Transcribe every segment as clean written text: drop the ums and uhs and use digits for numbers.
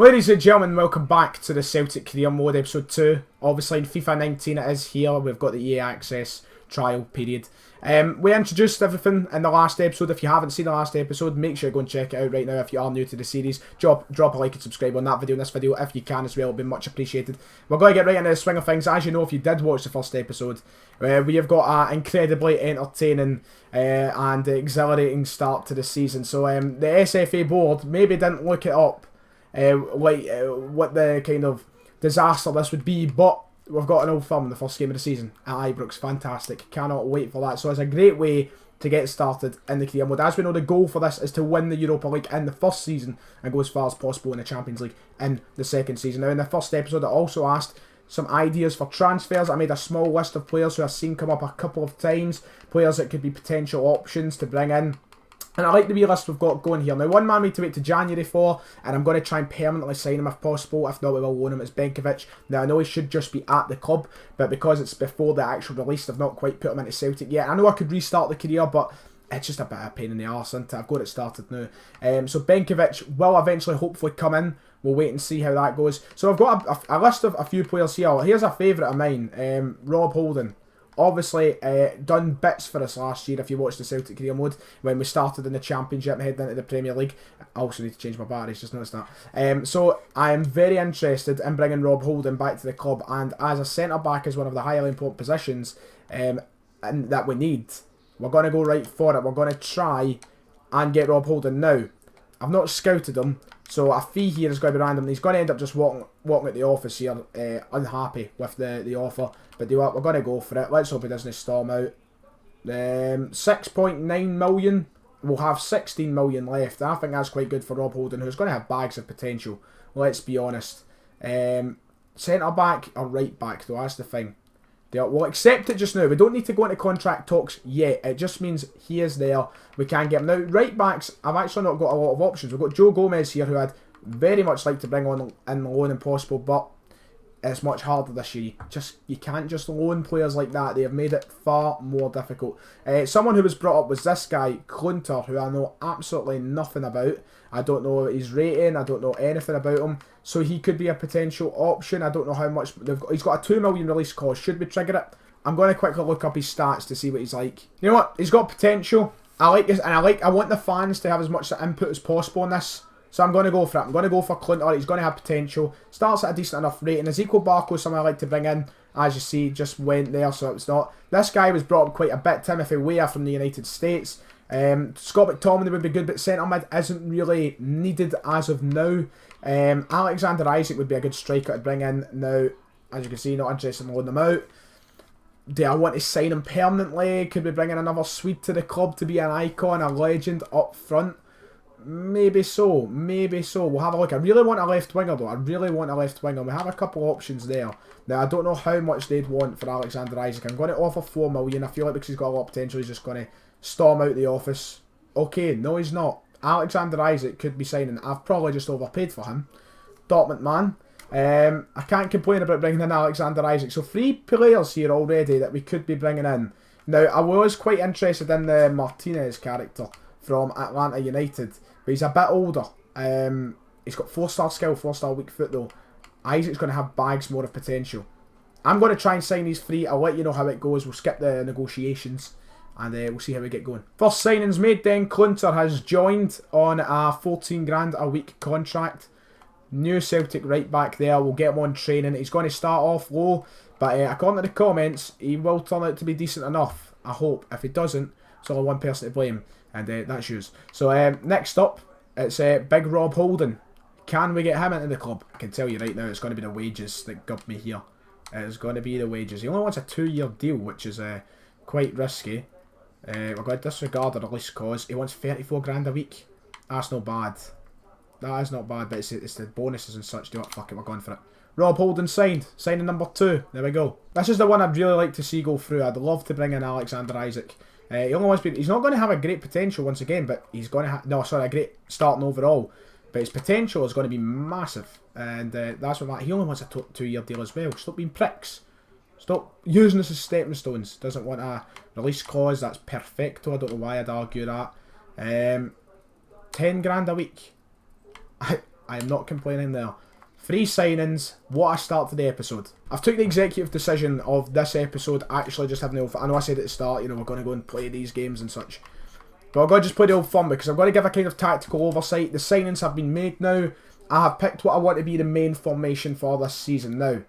Ladies and gentlemen, welcome back to the Celtic Career Mode episode 2. Obviously in FIFA 19 it is here, we've got the EA Access trial period. We introduced everything in the last episode. If you haven't seen the last episode, make sure you go and check it out right now if you are new to the series. Drop a like and subscribe on that video and this video if you can as well, it would be much appreciated. We're going to get right into the swing of things. As you know, if you did watch the first episode, we have got an incredibly entertaining and exhilarating start to the season. So the SFA board maybe didn't look it up what the kind of disaster this would be, but we've got an old firm in the first game of the season at Ibrox. Fantastic, cannot wait for that. So it's a great way to get started in the career mode. As we know, the goal for this is to win the Europa League in the first season and go as far as possible in the Champions League in the second season. Now in the first episode I also asked some ideas for transfers. I made a small list of players who I've seen come up a couple of times, players that could be potential options to bring in. And I like the wee list we've got going here. Now, one man we need to wait to January for, and I'm going to try and permanently sign him if possible. If not, we will loan him. It's Benkovic. Now, I know he should just be at the club, but because it's before the actual release, they've not quite put him into Celtic yet. I know I could restart the career, but it's just a bit of a pain in the arse, isn't it? I've got it started now. So Benkovic will eventually, hopefully, come in. We'll wait and see how that goes. So I've got a list of a few players here. Here's a favourite of mine, Rob Holding. Obviously, done bits for us last year if you watched the Celtic Career Mode when we started in the Championship and heading into the Premier League. I also need to change my batteries, just noticed that. So I am very interested in bringing Rob Holding back to the club, and as a centre-back is one of the highly important positions and that we need. We're going to go right for it. We're going to try and get Rob Holding. Now, I've not scouted him, so a fee here is going to be random. He's going to end up just walking at the office here, unhappy with the offer. But do what? We're going to go for it. Let's hope he doesn't storm out. 6.9 million. We'll have 16 million left. I think that's quite good for Rob Holding, who's going to have bags of potential. Let's be honest. Centre back or right back, though, that's the thing. We'll accept it just now. We don't need to go into contract talks yet. It just means he is there. We can get him. Now, right backs, I've actually not got a lot of options. We've got Joe Gomez here, who I'd very much like to bring on in the loan if possible, but it's much harder this year. You can't just loan players like that. They have made it far more difficult. Someone who was brought up was this guy, Klunter, who I know absolutely nothing about. I don't know his rating. I don't know anything about him. So he could be a potential option. I don't know how much he's got. A 2 million release clause. Should we trigger it? I'm going to quickly look up his stats to see what he's like. You know what? He's got potential. I like this, and I want the fans to have as much input as possible in this. So I'm going to go for it. I'm going to go for Klunter. He's going to have potential. Starts at a decent enough rating. Ezekiel Barco is someone I like to bring in. As you see, just went there, so it's not. This guy was brought up quite a bit. Timothy Weah from the United States. Scott McTominay would be good, but centre mid isn't really needed as of now. Alexander Isaac would be a good striker to bring in. Now, as you can see, not interested in loaning them out. Do I want to sign him permanently? Could we bring in another Swede to the club to be an icon, a legend up front? Maybe so, maybe so. We'll have a look. I really want a left winger though. I really want a left winger. We have a couple of options there. Now, I don't know how much they'd want for Alexander Isaac. I'm going to offer 4 million. I feel like because he's got a lot of potential, he's just going to storm out the office. Okay, no he's not. Alexander Isaac could be signing. I've probably just overpaid for him. Dortmund man. I can't complain about bringing in Alexander Isaac. So 3 players here already that we could be bringing in. Now, I was quite interested in the Martinez character from Atlanta United. But he's a bit older. He's got 4-star skill, 4-star weak foot though. Isaac's going to have bags more of potential. I'm going to try and sign these 3. I'll let you know how it goes. We'll skip the negotiations and we'll see how we get going. First signings made then. Klunter has joined on a 14 grand a week contract. New Celtic right back there. We'll get him on training. He's going to start off low, but according to the comments, he will turn out to be decent enough. I hope. If he doesn't, there's only one person to blame. And that's yours. So next up, it's Big Rob Holding. Can we get him into the club? I can tell you right now, it's going to be the wages that got me here. It's going to be the wages. He only wants a 2-year deal, which is quite risky. We're going to disregard the release clause. He wants 34 grand a week. That's not bad. That is not bad, but it's the bonuses and such. Do what? Fuck it, we're going for it. Rob Holding signed. Signing number 2. There we go. This is the one I'd really like to see go through. I'd love to bring in Alexander Isaac. He only wants to be, he's not going to have a great potential once again, but he's going to have, no, sorry, a great starting overall. But his potential is going to be massive. And that's what he only wants a 2-year deal as well. Stop being pricks. Stop using this as stepping stones. Doesn't want a release clause. That's perfecto. I don't know why I'd argue that. 10 grand a week. I am not complaining there. 3 signings, what a start to the episode. I've took the executive decision of this episode actually just having the old... I know I said at the start, you know, we're going to go and play these games and such. But I've got to just play the old fun because I'm going to give a kind of tactical oversight. The signings have been made now. I have picked what I want to be the main formation for this season now.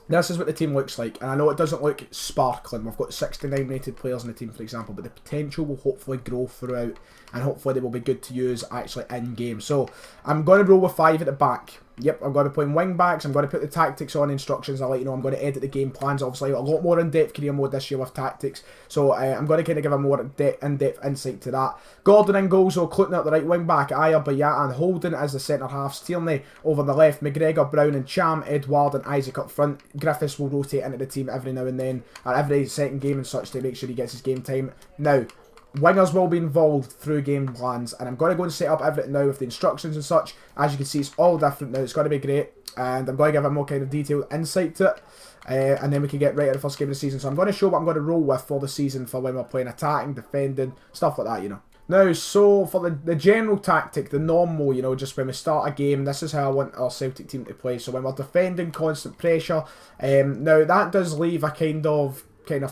This is what the team looks like, and I know it doesn't look sparkling. We've got 69 rated players in the team, for example, but the potential will hopefully grow throughout, and hopefully they will be good to use actually in-game. So, I'm going to roll with 5 at the back. Yep, I'm going to be playing wing backs. I'm going to put the tactics on instructions. I'll let you know I'm going to edit the game plans. Obviously, a lot more in-depth career mode this year with tactics. So, I'm going to kind of give a more in-depth insight to that. Gordon in goals, so Clutton at the right wing back. Ayer, Bayat and Holden as the centre halves. Tierney over the left. McGregor, Brown and Cham. Edouard and Isaac up front. Griffiths will rotate into the team every now and then, or every second game and such, to make sure he gets his game time. Now, wingers will be involved through game plans, and I'm going to go and set up everything now with the instructions and such. As you can see, it's all different now. It's going to be great, and I'm going to give a more kind of detailed insight to it, and then we can get right at the first game of the season. So I'm going to show what I'm going to roll with for the season for when we're playing attacking, defending, stuff like that, you know. Now, so for the general tactic, the normal, you know, just when we start a game, this is how I want our Celtic team to play. So when we're defending, constant pressure. Now, that does leave a kind of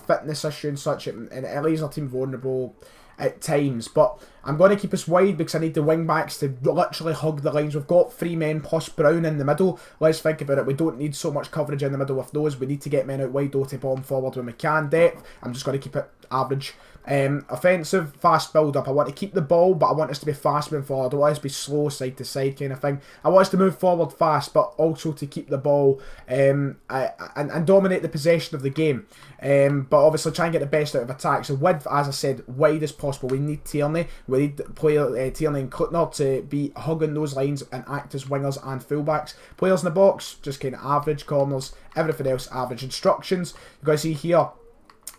fitness issue and such, and it leaves our team vulnerable at times, but I'm going to keep us wide because I need the wing backs to literally hug the lines. We've got 3 men plus Brown in the middle. Let's think about it. We don't need so much coverage in the middle with those. We need to get men out wide though to bomb forward when we can. Depth, I'm just going to keep it average. Offensive, fast build up. I want to keep the ball, but I want us to be fast moving forward. I don't want us to be slow side to side kind of thing. I want us to move forward fast, but also to keep the ball and dominate the possession of the game. But obviously try and get the best out of attack. So width, as I said, wide as possible. We need Tierney. We need player Tierney and Clutton to be hugging those lines and act as wingers and fullbacks. Players in the box, just kind of average. Corners, everything else average. Instructions, you guys see here,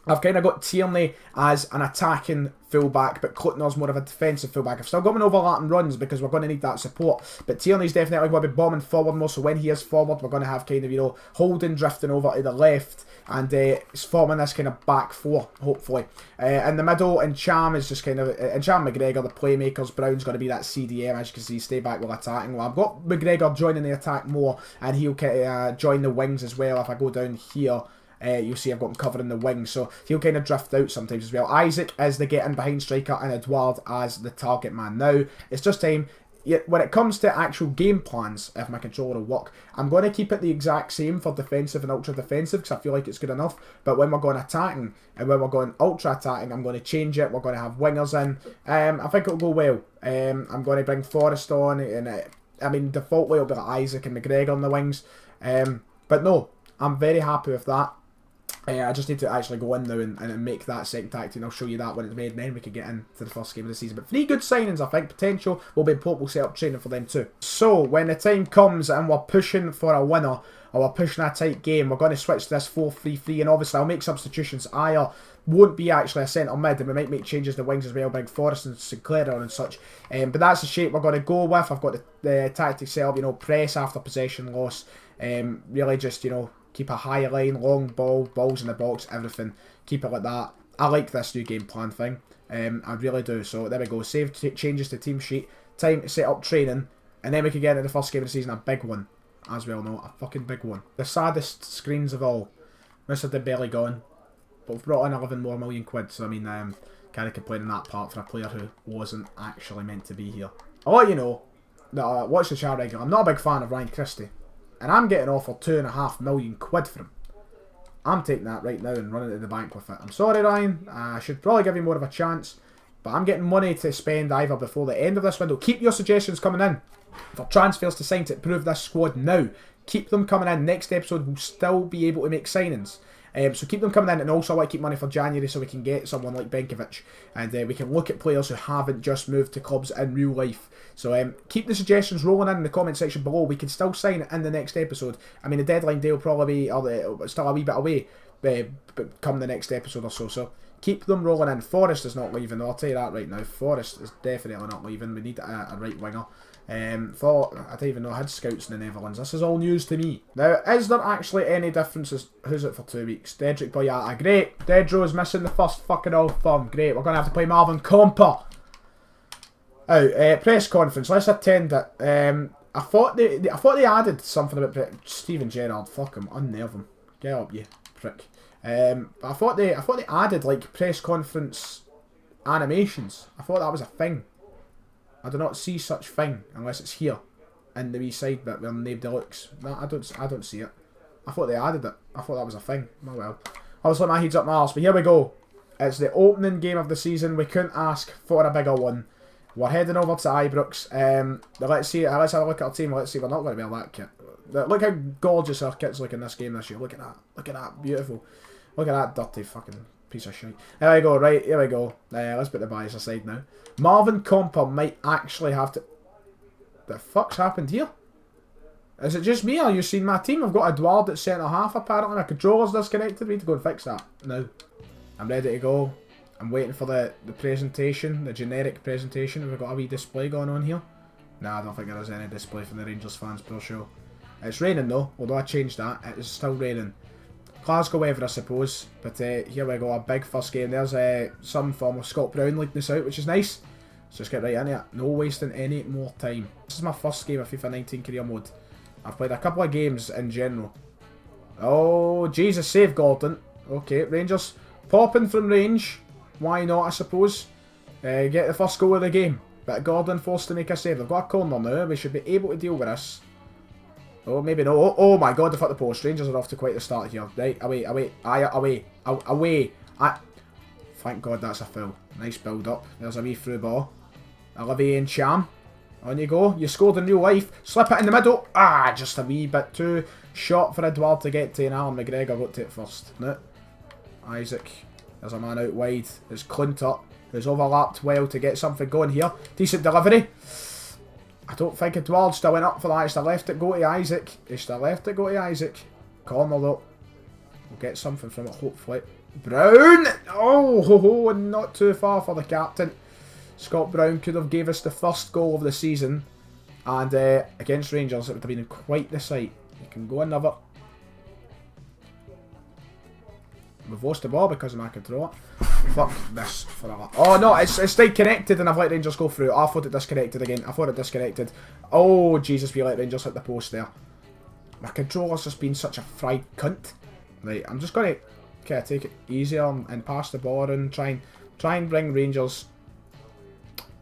I've kind of got Tierney as an attacking fullback, but Clutton's more of a defensive fullback. I've still got him in overlapping runs because we're going to need that support. But Tierney's definitely going to be bombing forward more, so when he is forward, we're going to have kind of, you know, Holden drifting over to the left, and it's forming this kind of back 4, hopefully. In the middle, and Cham is just kind of, and Cham McGregor, the playmakers. Brown's going to be that CDM, as you can see, stay back while attacking. Well, I've got McGregor joining the attack more, and he'll join the wings as well. If I go down here, you'll see I've got him covering the wing, so he'll kind of drift out sometimes as well. Isaac is the get-in behind striker, and Edouard as the target man. Now, it's just time. When it comes to actual game plans, if my controller will work, I'm going to keep it the exact same for defensive and ultra-defensive because I feel like it's good enough. But when we're going attacking and when we're going ultra-attacking, I'm going to change it. We're going to have wingers in. I think it'll go well. I'm going to bring Forrest on, and I mean, defaultly it'll be like Isaac and McGregor on the wings. But no, I'm very happy with that. I just need to actually go in now and make that second tactic, and I'll show you that when it's made, and then we can get into the first game of the season. But 3 good signings, I think. Potential will be important. We'll set up training for them too. So, when the time comes and we're pushing for a winner, or we're pushing a tight game, we're going to switch to this 4-3-3, and obviously I'll make substitutions. Ayer won't be actually a centre mid, and we might make changes to the wings as well, bring Forrest and Sinclair on and such. But that's the shape we're going to go with. I've got the tactics set up, you know, press after possession loss. Really just, you know, keep a high line, long ball, balls in the box, everything. Keep it like that. I like this new game plan thing. I really do. So there we go. Save changes to team sheet. Time to set up training. And then we can get into the first game of the season. A big one. As we all know. A fucking big one. The saddest screens of all. Mr. DeBelly gone. But we've brought in 11 more million quid. So I mean, kind of complaining that part for a player who wasn't actually meant to be here. I'll let you know that watch the channel regular. I'm not a big fan of Ryan Christie. And I'm getting offered 2.5 million quid for him. I'm taking that right now and running to the bank with it. I'm sorry, Ryan. I should probably give you more of a chance. But I'm getting money to spend either before the end of this window. Keep your suggestions coming in for transfers to sign to improve this squad now. Keep them coming in. Next episode, we'll still be able to make signings. So keep them coming in, and also I want to keep money for January so we can get someone like Benkovic, and we can look at players who haven't just moved to clubs in real life. So keep the suggestions rolling in the comment section below. We can still sign it in the next episode. I mean, the deadline day will probably be still a wee bit away, but come the next episode or so. So keep them rolling in. Forrest is not leaving, though. I'll tell you that right now. Forrest is definitely not leaving. We need a right winger. I don't even know I had scouts in the Netherlands. This is all news to me. Now, is there actually any differences? Who's it for 2 weeks? Dedrick Boyata. Great. Dedro's missing the first fucking old thumb. Great. We're going to have to play Marvin Comper. Press conference. Let's attend it. I thought they added something about Steven Gerrard. Fuck him, unnerve him. Get up, you prick. But I thought they added like press conference animations. I thought that was a thing. I do not see such thing unless it's here in the wee side bit where Nave Deluxe. No, I don't see it. I thought they added it. I thought that was a thing. Oh well. Obviously my head's up my arse, but here we go. It's the opening game of the season. We couldn't ask for a bigger one. We're heading over to Ibrox. Let's have a look at our team. Let's see. We're not going to be all that kit. Look how gorgeous our kit's look in this game this year. Look at that. Look at that. Beautiful. Look at that dirty fucking piece of shit. Here we go. Right. Here we go. Let's put the bias aside now. Marvin Comper might actually have to... The fuck's happened here? Is it just me or you seen my team? I've got Edouard at centre half apparently. My controller's disconnected. We need to go and fix that now. I'm ready to go. I'm waiting for the presentation, the generic presentation. Have we got a wee display going on here? Nah, I don't think there is any display from the Rangers fans per show. It's raining though, although I changed that. It is still raining. Glasgow weather, I suppose. But here we go, a big first game. There's some form of Scott Brown leading us out, which is nice. Let's just get right into it. No wasting any more time. This is my first game of FIFA 19 career mode. I've played a couple of games in general. Oh, Jesus, save Gordon. Okay, Rangers popping from range. Why not, I suppose. Get the first goal of the game. But Gordon forced to make a save. They've got a corner now. We should be able to deal with this. Oh, maybe no. Oh my god, they've hit the post. Rangers are off to quite the start here. Right, away. Thank god that's a foul. Nice build up. There's a wee through ball. Olivier and Cham. On you go. You scored in real life. Slip it in the middle. Ah, just a wee bit too short for Edouard to get to, and Alan McGregor got to it first. No. Isaac. There's a man out wide. It's Clinter, who's overlapped well to get something going here. Decent delivery. I don't think Edouard still went up for that. He still left it go to Isaac. Corner though. We'll get something from it, hopefully. Brown! Oh, not too far for the captain. Scott Brown could have gave us the first goal of the season. And against Rangers, it would have been quite the sight. You can go another. We've lost the ball because of my controller. Fuck this for a... Oh no, it's stayed connected and I've let Rangers go through. I thought it disconnected again. Oh Jesus, we let Rangers hit the post there. My controller's just been such a fried cunt. Right, I'm just going to take it easier and pass the ball and try and bring Rangers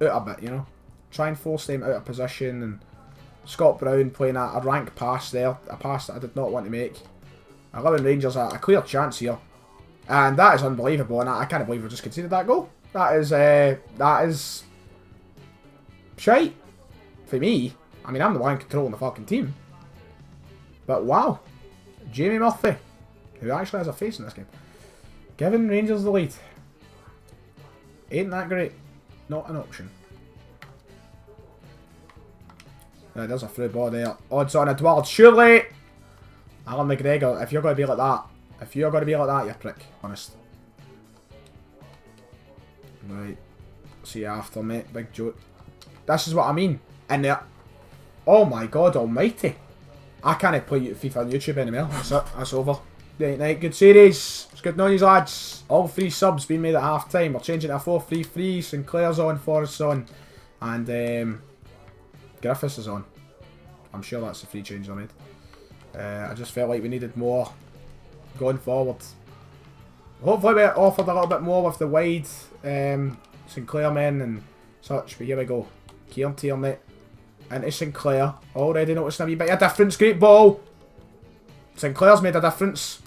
out a bit, you know. Try and force them out of position. And Scott Brown playing a rank pass there. A pass that I did not want to make. 11 Rangers a clear chance here. And that is unbelievable, and I can't believe we just conceded that goal. That is shite for me. I mean, I'm the one controlling the fucking team. But wow, Jamie Murphy, who actually has a face in this game, giving Rangers the lead. Ain't that great? Not an option. There's a through ball there. Odds on Edouard, surely. Alan McGregor, if you're going to be like that. You prick. Honest. Right. See you after, mate. Big joke. This is what I mean. And there. Oh my god almighty. I can't play FIFA on YouTube anymore. That's it. That's over. Night. Good series. It's good noise, lads. All 3 subs being made at half time. We're changing to a 4-3-3. Sinclair's on. Forrest's on. And Griffiths is on. I'm sure that's the 3 changes I made. I just felt like we needed more going forward. Hopefully we offered a little bit more with the wide Sinclair men and such, but here we go. Kieran Tierney into Sinclair. Already noticing a wee bit of difference. Great ball. Sinclair's made a difference.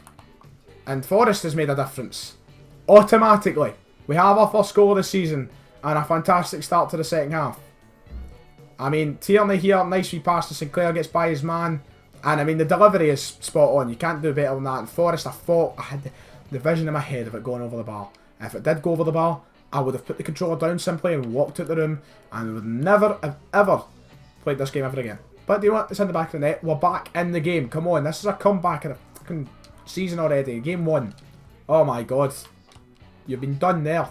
And Forrest has made a difference. Automatically. We have our first goal of the season and a fantastic start to the second half. I mean, Tierney here, nice wee pass to Sinclair, gets by his man. And I mean, the delivery is spot on. You can't do better than that. And Forrest, I thought I had the vision in my head of it going over the bar. If it did go over the bar, I would have put the controller down simply and walked out the room and would never have ever played this game ever again. But do you know what? It's in the back of the net. We're back in the game. Come on, this is a comeback of the fucking season already. Game 1. Oh my god. You've been done there,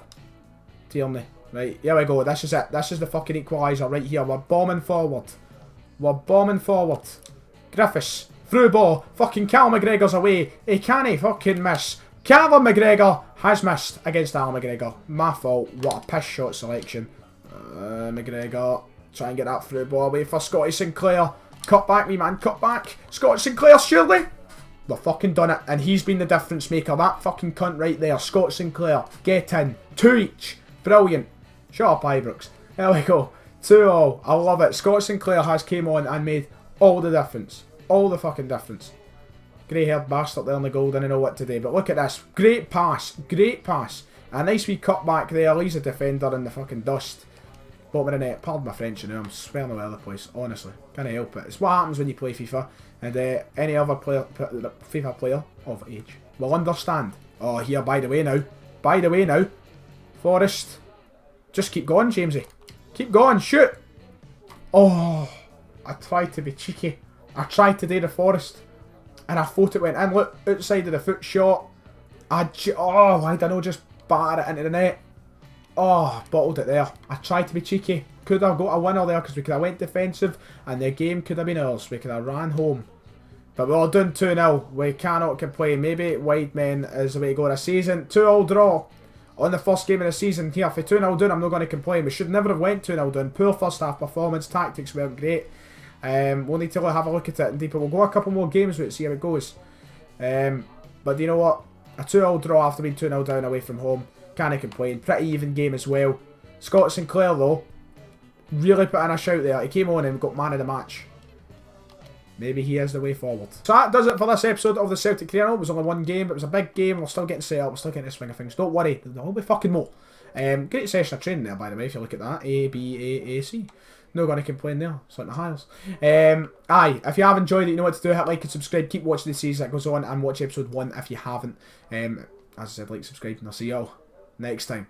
Tierney. Right, here we go. This is it. This is the fucking equaliser right here. We're bombing forward. Griffiths, through ball, fucking Callum McGregor's away, he can't fucking miss. Callum McGregor has missed against Alan McGregor. My fault, what a piss shot selection. McGregor, try and get that through ball away for Scotty Sinclair. Cut back, me man, cut back. Scott Sinclair, surely. They've fucking done it, and he's been the difference maker. That fucking cunt right there, Scott Sinclair. Get in. 2 each. Brilliant. Shut up, Ibrox. There we go. 2-all. I love it. Scott Sinclair has came on and made all the difference. All the fucking difference. Grey-haired bastard there in the goal, didn't know what to do. But look at this. Great pass. Great pass. A nice wee cut back there. Leaves a defender in the fucking dust. Bottom of the net. Pardon my French, you know. I'm swearing all over the place. Honestly. Can't help it. It's what happens when you play FIFA. And any other player, FIFA player of age will understand. Oh, here, by the way now. By the way now. Forrest. Just keep going, Jamesy. Keep going. Shoot. Oh. I tried to be cheeky. I tried to do the Forrest. And I thought it went in. Look, outside of the foot shot. Why did I not just batter it into the net? Oh, bottled it there. I tried to be cheeky. Could have got a winner there because we could have went defensive and the game could have been ours. We could have ran home. But we're all doing 2-0. We cannot complain. Maybe wide men is the way to go this season. 2-all draw on the first game of the season. Here, for 2-0 down, I'm not going to complain. We should never have went 2-0 down. Poor first half performance. Tactics weren't great. We'll need to have a look at it in deeper. We'll go a couple more games with it, see how it goes. But you know what? A 2-all draw after being 2-0 down away from home. Can't complain. Pretty even game as well. Scott Sinclair, though, really put in a shout there. He came on and got man of the match. Maybe he is the way forward. So that does it for this episode of the Celtic career. It was only one game, but it was a big game. We're still getting set up. We're still getting the swing of things. Don't worry. There'll be fucking more. Great session of training there, by the way, if you look at that. A-B-A-A-C. No going to complain there. It's like the highs. Aye, if you have enjoyed it, you know what to do. Hit like and subscribe. Keep watching the series that goes on and watch episode 1 if you haven't. As I said, like, subscribe, and I'll see y'all next time.